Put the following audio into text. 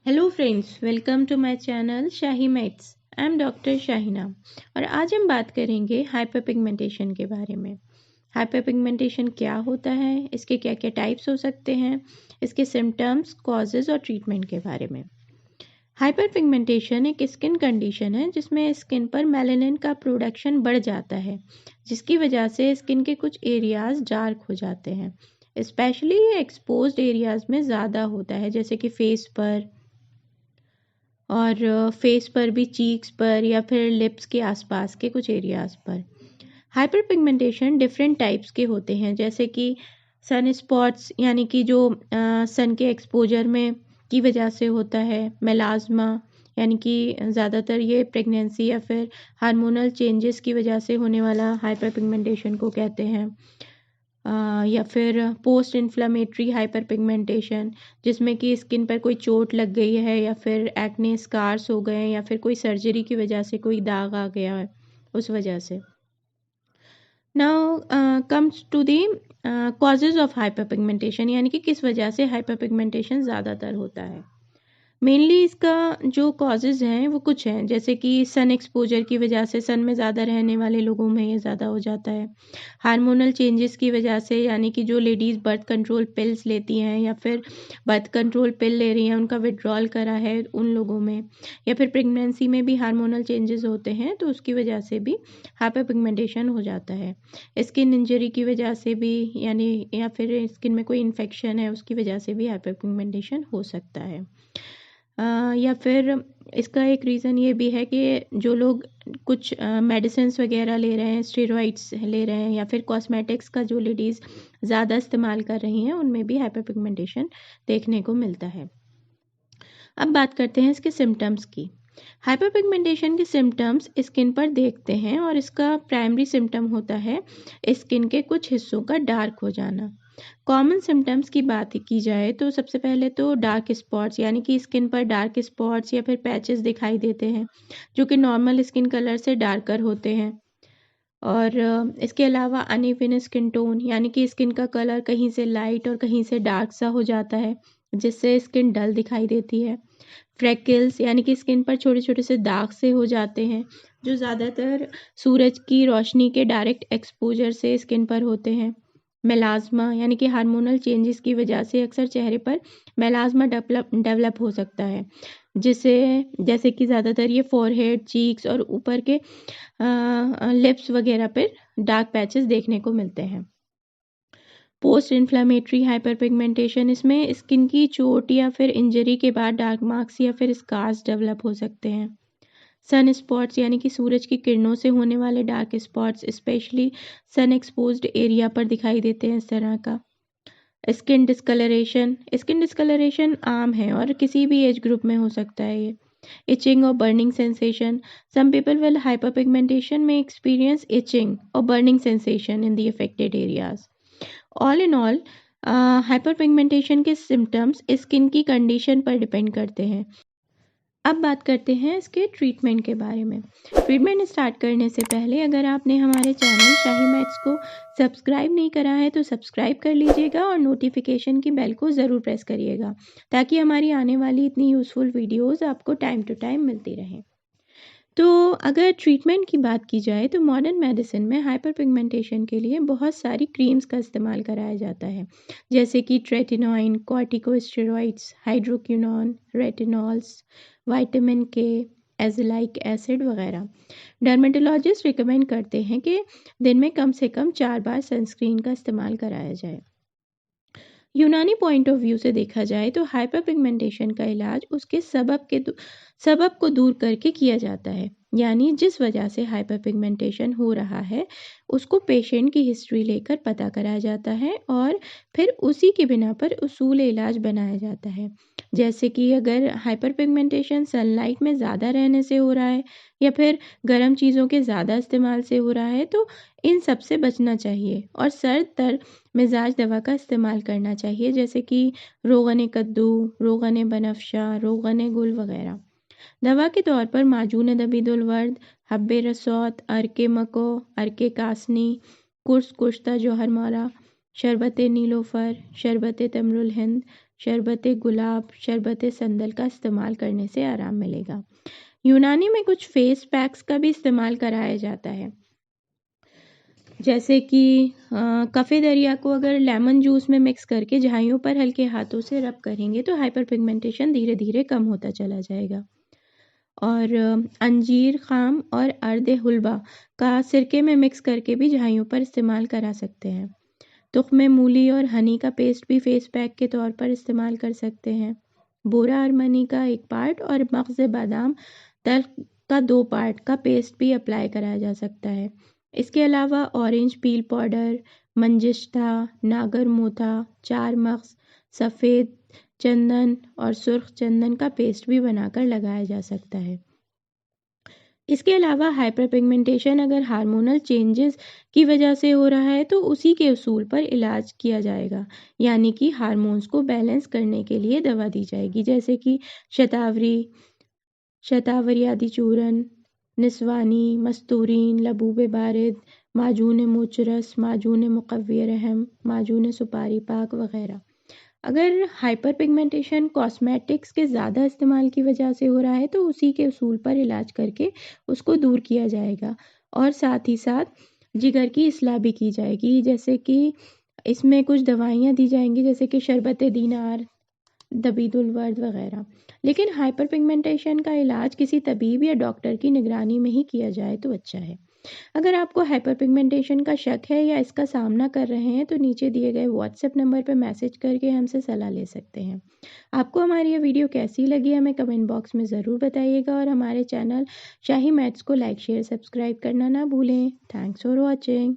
Hello friends, welcome to my channel Shahi mates. I am doctor Shahina और आज हम बात करेंगे हाइपर पिगमेंटेशन के बारे में। हाइपर पिगमेंटेशन क्या होता है, इसके क्या क्या टाइप्स हो सकते हैं, इसके सिम्टम्स, कॉजेज़ और ट्रीटमेंट के बारे में। हाइपर पिगमेंटेशन एक स्किन कंडीशन है जिसमें स्किन पर मेलानिन का प्रोडक्शन बढ़ जाता है, जिसकी वजह से स्किन के कुछ एरियाज डार्क हो जाते हैं। स्पेशली ये एक्सपोज्ड एरियाज में ज़्यादा होता है, जैसे कि फेस पर और फेस पर भी, चीक्स पर या फिर लिप्स के आसपास के कुछ एरियाज पर। हाइपर पिगमेंटेशन डिफरेंट टाइप्स के होते हैं, जैसे कि सन स्पॉट्स यानी कि जो सन के एक्सपोजर में की वजह से होता है। मेलाज्मा यानी कि ज़्यादातर ये प्रेगनेंसी या फिर हार्मोनल चेंजेस की वजह से होने वाला हाइपर पिगमेंटेशन को कहते हैं। या फिर पोस्ट इन्फ्लामेटरी हाइपर पिगमेंटेशन, जिसमें कि स्किन पर कोई चोट लग गई है या फिर एक्ने स्कार्स हो गए हैं या फिर कोई सर्जरी की वजह से कोई दाग आ गया है उस वजह से। Now comes to the causes of hyperpigmentation, यानी कि किस वजह से हाइपर पिगमेंटेशन ज़्यादातर होता है। मेनली इसका जो कॉजेज़ हैं वो कुछ हैं, जैसे कि सन एक्सपोजर की वजह से, सन में ज़्यादा रहने वाले लोगों में ये ज़्यादा हो जाता है। हार्मोनल चेंजेस की वजह से, यानी कि जो लेडीज़ बर्थ कंट्रोल पिल्स लेती हैं या फिर बर्थ कंट्रोल पिल ले रही हैं, उनका विड्रॉल करा है उन लोगों में, या फिर प्रेगनेंसी में भी हार्मोनल चेंजेस होते हैं तो उसकी वजह से भी हाइपर पिगमेंटेशन हो जाता है। स्किन इंजरी की वजह से भी, यानी या फिर स्किन में कोई इन्फेक्शन है उसकी वजह से भी हाइपर पिगमेंटेशन हो सकता है। या फिर इसका एक रीज़न ये भी है कि जो लोग कुछ मेडिसिन्स वगैरह ले रहे हैं, स्टेरॉइड्स ले रहे हैं, या फिर कॉस्मेटिक्स का जो लेडीज़ ज़्यादा इस्तेमाल कर रही हैं, उनमें भी हाइपर पिगमेंटेशन देखने को मिलता है। अब बात करते हैं इसके सिम्टम्स की। हाइपर पिगमेंटेशन के सिम्टम्स स्किन पर देखते हैं और इसका प्राइमरी सिम्टम होता है स्किन के कुछ हिस्सों का डार्क हो जाना। कॉमन सिम्टम्स की बात की जाए तो सबसे पहले तो डार्क स्पॉट्स, यानी कि स्किन पर डार्क स्पॉट्स या फिर पैचेस दिखाई देते हैं, जो कि नॉर्मल स्किन कलर से डार्कर होते हैं। और इसके अलावा अनइवन स्किन टोन, यानी कि स्किन का कलर कहीं से लाइट और कहीं से डार्क सा हो जाता है, जिससे स्किन डल दिखाई देती है। फ्रैकल्स, यानी कि स्किन पर छोटे छोटे से दाग से हो जाते हैं, जो ज़्यादातर सूरज की रोशनी के डायरेक्ट एक्सपोजर से स्किन पर होते हैं। मेलाज्मा, यानी कि हार्मोनल चेंजेस की वजह से अक्सर चेहरे पर मेलाज्मा डेवलप हो सकता है, जिसे जैसे कि ज़्यादातर ये फोरहेड, चीक्स और ऊपर के लिप्स वगैरह पर डार्क पैचेस देखने को मिलते हैं। पोस्ट इन्फ्लामेटरी हाइपर पिगमेंटेशन, इसमें स्किन की चोट या फिर इंजरी के बाद डार्क मार्क्स या फिर स्कार्स डेवलप हो सकते हैं। सन स्पॉट्स, यानी कि सूरज की किरणों से होने वाले डार्क स्पॉट्स स्पेशली सन एक्सपोज्ड एरिया पर दिखाई देते हैं इस तरह का। स्किन डिस्कलरेशन आम है और किसी भी एज ग्रुप में हो सकता है ये। इचिंग और burning sensation, some people will hyperpigmentation में एक्सपीरियंस इचिंग और burning sensation in the affected areas. All in all, hyperpigmentation के सिम्टम्स स्किन की कंडीशन पर डिपेंड करते हैं। अब बात करते हैं इसके ट्रीटमेंट के बारे में। ट्रीटमेंट स्टार्ट करने से पहले अगर आपने हमारे चैनल शाही मैथ्स को सब्सक्राइब नहीं करा है तो सब्सक्राइब कर लीजिएगा और नोटिफिकेशन की बेल को ज़रूर प्रेस करिएगा, ताकि हमारी आने वाली इतनी यूज़फुल वीडियोज़ आपको टाइम टू टाइम मिलती रहें। तो अगर ट्रीटमेंट की बात की जाए तो मॉडर्न मेडिसिन में हाइपर पिगमेंटेशन के लिए बहुत सारी क्रीम्स का इस्तेमाल कराया जाता है, जैसे कि tretinoin, corticosteroids, hydroquinone, retinols, vitamin के, एज़ेलाइक एसिड वगैरह। डर्मेटोलॉजिस्ट रिकमेंड करते हैं कि दिन में कम से कम 4 बार सनस्क्रीन का इस्तेमाल कराया जाए। यूनानी पॉइंट ऑफ व्यू से देखा जाए तो हाइपर पिगमेंटेशन का इलाज उसके सबब को दूर करके किया जाता है, यानी जिस वजह से हाइपर पिगमेंटेशन हो रहा है उसको पेशेंट की हिस्ट्री लेकर पता कराया जाता है और फिर उसी के बिना पर उसूल इलाज बनाया जाता है। जैसे कि अगर हाइपर पिगमेंटेशन सनलाइट में ज़्यादा रहने से हो रहा है या फिर गर्म चीज़ों के ज़्यादा इस्तेमाल से हो रहा है तो इन सब से बचना चाहिए और सर्द तर मिजाज दवा का इस्तेमाल करना चाहिए, जैसे कि रोगन कद्दू, रोगन बनफशा, रोगन गुल वगैरह। दवा के तौर पर माजून दबीदुल वर्द, हब्बे रसौत, अरके मको, अरके कासनी, कुर्स कुश्ता जौहर मौला, शरबत नीलोफर, शरबत तमरुल हिंद, शरबत गुलाब, शरबत संदल का इस्तेमाल करने से आराम मिलेगा। यूनानी में कुछ फेस पैक्स का भी इस्तेमाल कराया जाता है, जैसे कि कफ़े दरिया को अगर लेमन जूस में मिक्स करके झाइयों पर हल्के हाथों से रब करेंगे तो हाइपर पिगमेंटेशन धीरे धीरे कम होता चला जाएगा। और अंजीर खाम और अर्द हुल्बा का सिरके में मिक्स करके भी झाइयों पर इस्तेमाल करा सकते हैं। तुख्मे मूली और हनी का पेस्ट भी फेस पैक के तौर पर इस्तेमाल कर सकते हैं। बोरा अरमनी का 1 पार्ट और मग़ज़ बादाम तल्ख का 2 पार्ट का पेस्ट भी अप्लाई कराया जा सकता है। इसके अलावा ऑरेंज पील पाउडर, मंजिष्ठा, नागर मोथा, 4 मग़ज़, सफ़ेद चंदन और सुर्ख चंदन का पेस्ट भी बनाकर लगाया जा सकता है। इसके अलावा हाइपर पिगमेंटेशन अगर हार्मोनल चेंजेस की वजह से हो रहा है तो उसी के उसूल पर इलाज किया जाएगा, यानी कि हार्मोन्स को बैलेंस करने के लिए दवा दी जाएगी, जैसे कि शतावरी आदि चूरन, निस्वानी, मस्तूरीन, लबूब बारिद, माजून मोचरस, माजून मुकव्वी रहम, माजून सुपारी पाक वगैरह। अगर हाइपर पिगमेंटेशन कॉस्मेटिक्स के ज़्यादा इस्तेमाल की वजह से हो रहा है तो उसी के उसूल पर इलाज करके उसको दूर किया जाएगा और साथ ही साथ जिगर की इस्लाह भी की जाएगी, जैसे कि इसमें कुछ दवाइयाँ दी जाएंगी जैसे कि शरबत दीनार, दबीदुल वर्द वगैरह। लेकिन हाइपर पिगमेंटेशन का इलाज किसी तबीब या डॉक्टर की निगरानी में ही किया जाए तो अच्छा है। अगर आपको हाइपर पिगमेंटेशन का शक है या इसका सामना कर रहे हैं तो नीचे दिए गए व्हाट्सएप नंबर पर मैसेज करके हमसे सलाह ले सकते हैं। आपको हमारी ये वीडियो कैसी लगी हमें कमेंट बॉक्स में ज़रूर बताइएगा और हमारे चैनल शाही मैथ्स को लाइक शेयर सब्सक्राइब करना ना भूलें। Thanks for watching.